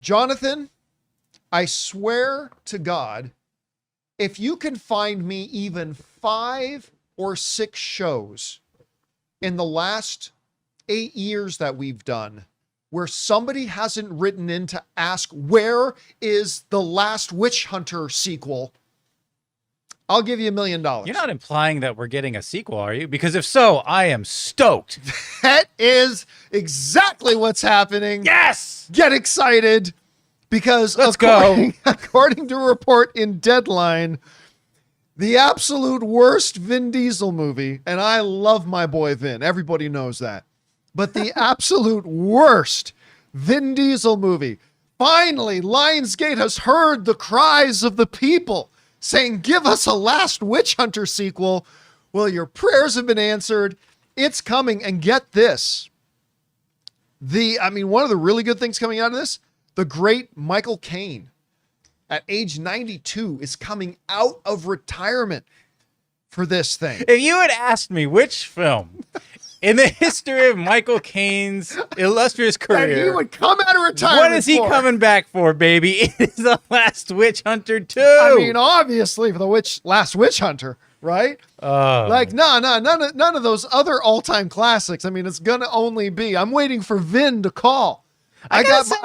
Jonathan, I swear to God, if you can find me even 5 or 6 shows in the last 8 years that we've done where somebody hasn't written in to ask, where is the Last Witch Hunter sequel? I'll give you $1 million. You're not implying that we're getting a sequel, are you? Because if so, I am stoked. That is exactly what's happening. Yes! Get excited, because according to a report in Deadline, the absolute worst Vin Diesel movie, and I love my boy Vin, everybody knows that, but the absolute worst Vin Diesel movie. Finally, Lionsgate has heard the cries of the people saying, give us a Last Witch Hunter sequel. Well, your prayers have been answered. It's coming. And get this. One of the really good things coming out of this, the great Michael Caine at age 92 is coming out of retirement for this thing. If you had asked me which film in the history of Michael Caine's illustrious career, and he would come out of retirement. What is he coming back for, baby? It is The Last Witch Hunter 2. I mean, obviously for the Last Witch Hunter, right? None of those other all-time classics. I mean, it's gonna only be. I'm waiting for Vin to call. I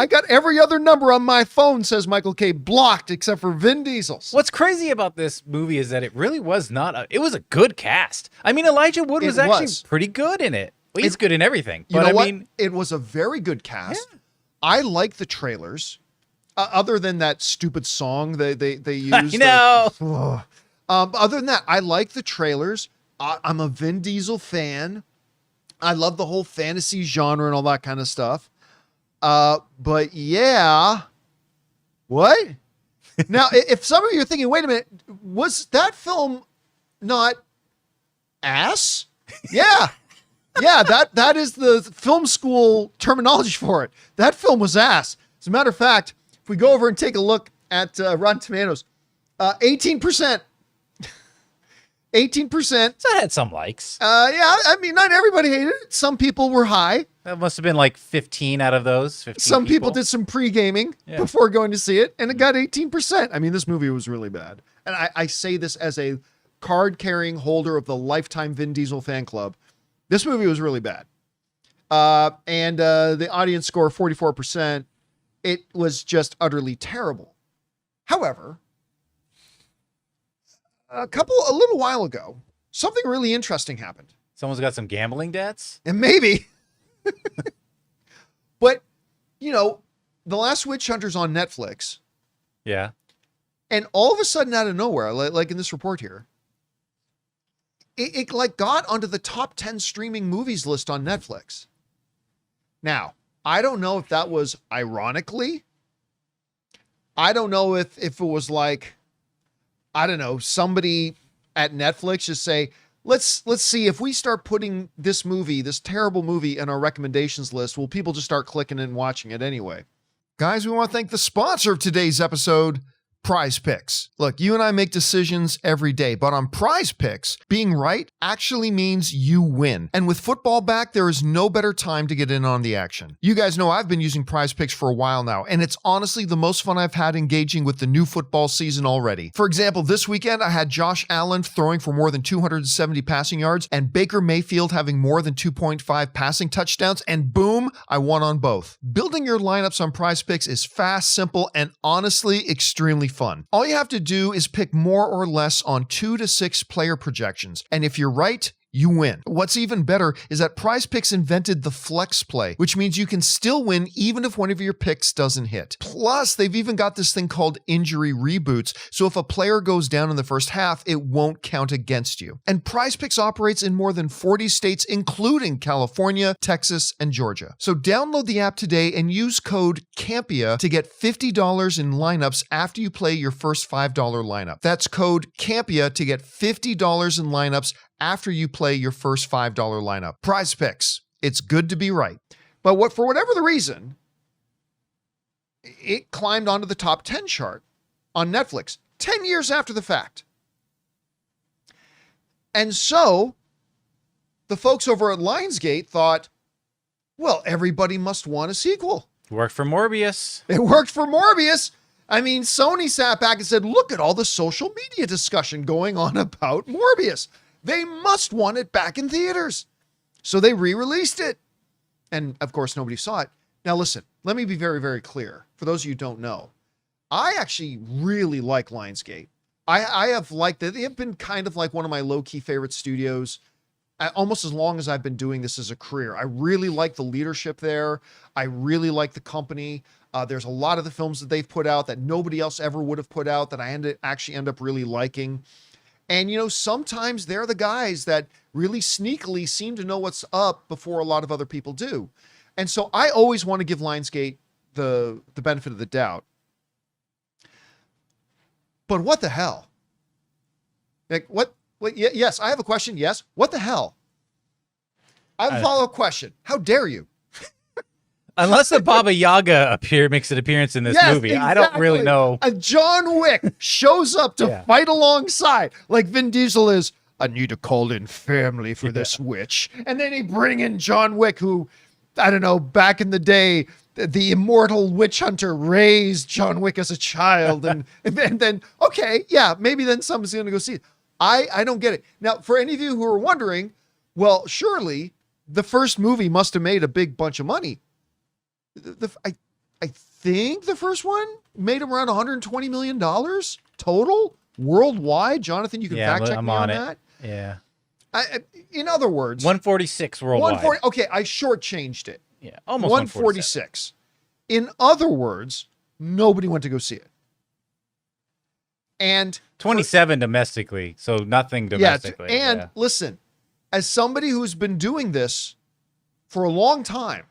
got every other number on my phone says Michael K blocked except for Vin Diesel's. What's crazy about this movie is that it really was it was a good cast. I mean, Elijah Wood was actually pretty good in it. Well, he's good in everything. But it was a very good cast. Yeah. I like the trailers. Other than that stupid song they used. I know. Other than that, I like the trailers. I'm a Vin Diesel fan. I love the whole fantasy genre and all that kind of stuff. But yeah, what? Now, if some of you are thinking, wait a minute, was that film not ass? Yeah. Yeah, that is the film school terminology for it. That film was ass. As a matter of fact, if we go over and take a look at Rotten Tomatoes, 18%. 18%. So it had some likes. Yeah, I mean, not everybody hated it. Some people were high. That must have been like 15 out of those. 15 Some people did some pre-gaming before going to see it, and it got 18%. I mean, this movie was really bad. And I say this as a card-carrying holder of the Lifetime Vin Diesel fan club. This movie was really bad. And the audience score, 44%. It was just utterly terrible. However, a little while ago, something really interesting happened. Someone's got some gambling debts? And maybe. But, The Last Witch Hunter's on Netflix. Yeah. And all of a sudden, out of nowhere, like in this report here, it got onto the top 10 streaming movies list on Netflix. Now, I don't know if that was ironically. I don't know if it was like, I don't know, somebody at Netflix just say, let's see if we start putting this terrible movie in our recommendations list, will people just start clicking and watching it anyway? Guys, we want to thank the sponsor of today's episode, PrizePicks. Look, you and I make decisions every day, but on PrizePicks, being right actually means you win. And with football back, there is no better time to get in on the action. You guys know I've been using PrizePicks for a while now, and it's honestly the most fun I've had engaging with the new football season already. For example, this weekend, I had Josh Allen throwing for more than 270 passing yards, and Baker Mayfield having more than 2.5 passing touchdowns, and boom, I won on both. Building your lineups on PrizePicks is fast, simple, and honestly extremely fun. All you have to do is pick more or less on 2 to 6 player projections, and if you're right, you win. What's even better is that PrizePicks invented the flex play, which means you can still win even if one of your picks doesn't hit. Plus, they've even got this thing called injury reboots, so if a player goes down in the first half, it won't count against you. And PrizePicks operates in more than 40 states, including California, Texas, and Georgia. So download the app today and use code CAMPEA to get $50 in lineups after you play your first $5 lineup. That's code CAMPEA to get $50 in lineups after you play your first $5 lineup. PrizePicks, it's good to be right. But for whatever the reason, it climbed onto the top 10 chart on Netflix 10 years after the fact. And so the folks over at Lionsgate thought, well, everybody must want a sequel. Worked for Morbius. It worked for Morbius. I mean, Sony sat back and said, look at all the social media discussion going on about Morbius. They must want it back in theaters. So they re-released it. And of course, nobody saw it. Now listen, let me be very, very clear. For those of you who don't know, I actually really like Lionsgate. I have liked it. They have been kind of like one of my low-key favorite studios almost as long as I've been doing this as a career. I really like the leadership there. I really like the company. There's a lot of the films that they've put out that nobody else ever would have put out that I actually end up really liking. And, you know, sometimes they're the guys that really sneakily seem to know what's up before a lot of other people do. And so I always want to give Lionsgate the benefit of the doubt. But what the hell? Like, what? Yes, I have a question. Yes. What the hell? I have a follow-up question. How dare you? Unless a Baba Yaga makes an appearance in this movie. Exactly. I don't really know. A John Wick shows up to fight alongside, like Vin Diesel is, I need to call in family for this witch. And then they bring in John Wick, who, I don't know, back in the day, the immortal witch hunter raised John Wick as a child. And then, okay, yeah, maybe then someone's going to go see it. I don't get it. Now, for any of you who are wondering, well, surely the first movie must have made a big bunch of money. I think the first one made around $120 million total worldwide. Jonathan, you can fact check me on that. Yeah. In other words, 146 worldwide. Okay, I shortchanged it. Yeah, almost 146. In other words, nobody went to go see it. And 27 domestically, so nothing domestically. Yeah, and listen, as somebody who's been doing this for a long time,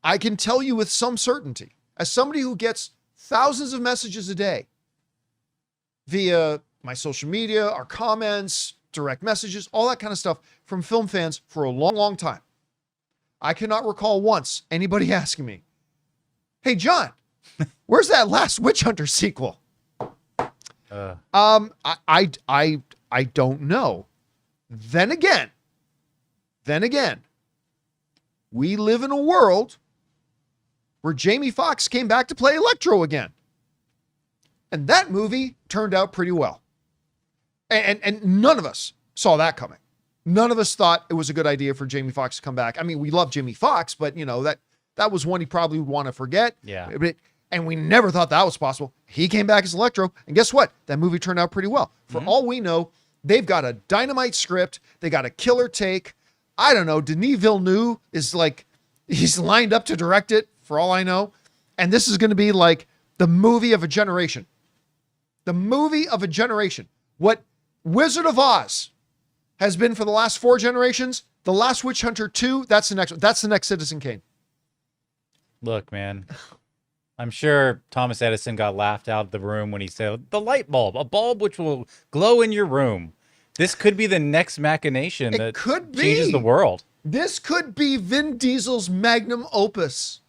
I can tell you with some certainty, as somebody who gets thousands of messages a day via my social media, our comments, direct messages, all that kind of stuff from film fans for a long, long time, I cannot recall once anybody asking me, hey, John, where's that last Witch Hunter sequel? I don't know. Then again, we live in a world where Jamie Foxx came back to play Electro again. And that movie turned out pretty well. And none of us saw that coming. None of us thought it was a good idea for Jamie Foxx to come back. I mean, we love Jamie Foxx, but you know, that was one he probably would want to forget. Yeah. And we never thought that was possible. He came back as Electro, and guess what? That movie turned out pretty well. For all we know, they've got a dynamite script. They got a killer take. I don't know. Denis Villeneuve is like, he's lined up to direct it, for all I know. And this is going to be like the movie of a generation. The movie of a generation. What Wizard of Oz has been for the last 4 generations, The Last Witch Hunter 2, that's the next one. That's the next Citizen Caine. Look, man. I'm sure Thomas Edison got laughed out of the room when he said, the light bulb, a bulb which will glow in your room. This could be the next machination that changes the world. This could be Vin Diesel's magnum opus.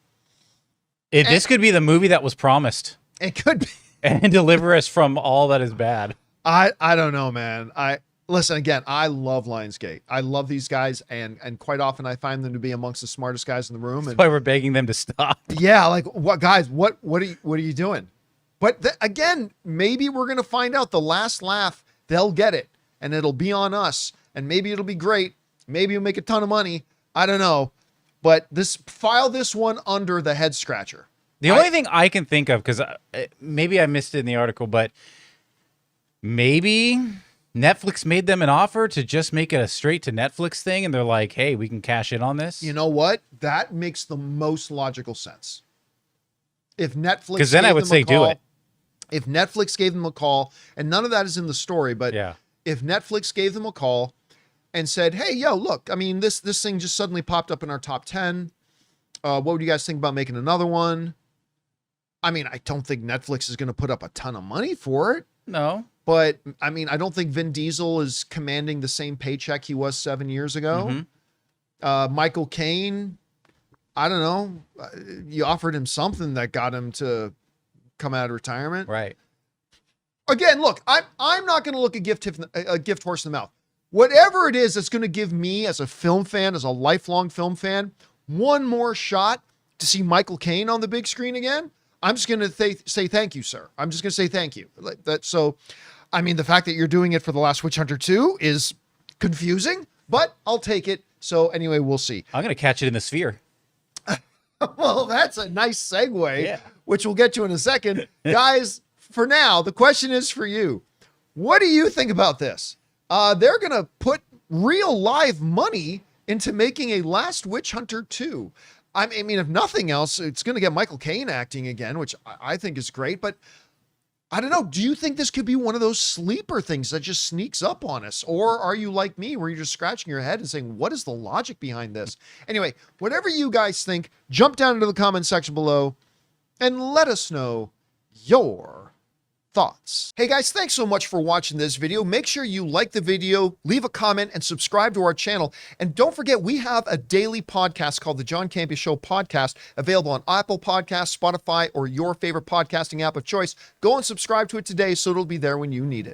This could be the movie that was promised. It could be. And deliver us from all that is bad. I don't know, man. Listen, again, I love Lionsgate. I love these guys, and quite often I find them to be amongst the smartest guys in the room. That's why we're begging them to stop. Yeah, like, what, guys, what are you doing? But again, maybe we're going to find out the last laugh. They'll get it, and it'll be on us, and maybe it'll be great. Maybe you'll make a ton of money. I don't know. But file this one under the head scratcher. The only thing I can think of, because maybe I missed it in the article, but maybe Netflix made them an offer to just make it a straight to Netflix thing, and they're like, hey, we can cash in on this. You know what? That makes the most logical sense. If Netflix, because then I would say do it. If Netflix gave them a call, and none of that is in the story, but if Netflix gave them a call and said, hey, yo, look, I mean, this thing just suddenly popped up in our top 10. What would you guys think about making another one? I mean, I don't think Netflix is going to put up a ton of money for it. No. But, I mean, I don't think Vin Diesel is commanding the same paycheck he was 7 years ago. Michael Caine, I don't know. You offered him something that got him to come out of retirement. Right. Again, look, I'm not going to look a gift horse in the mouth. Whatever it is that's going to give me as a film fan, as a lifelong film fan, one more shot to see Michael Caine on the big screen again, I'm just going to say thank you, sir. I'm just going to say thank you. Like that. So, I mean, the fact that you're doing it for The Last Witch Hunter 2 is confusing, but I'll take it. So anyway, we'll see. I'm going to catch it in the sphere. Well, that's a nice segue, Yeah. which we'll get to in a second. Guys, for now, the question is for you. What do you think about this? They're going to put real live money into making a Last Witch Hunter 2. I mean, if nothing else, it's going to get Michael Caine acting again, which I think is great. But I don't know. Do you think this could be one of those sleeper things that just sneaks up on us? Or are you like me where you're just scratching your head and saying, what is the logic behind this? Anyway, whatever you guys think, jump down into the comment section below and let us know your thoughts. Hey guys, thanks so much for watching this video. Make sure you like the video, leave a comment, and subscribe to our channel. And don't forget, we have a daily podcast called the John Campea Show podcast, available on Apple Podcasts, Spotify, or your favorite podcasting app of choice. Go and subscribe to it today so it'll be there when you need it.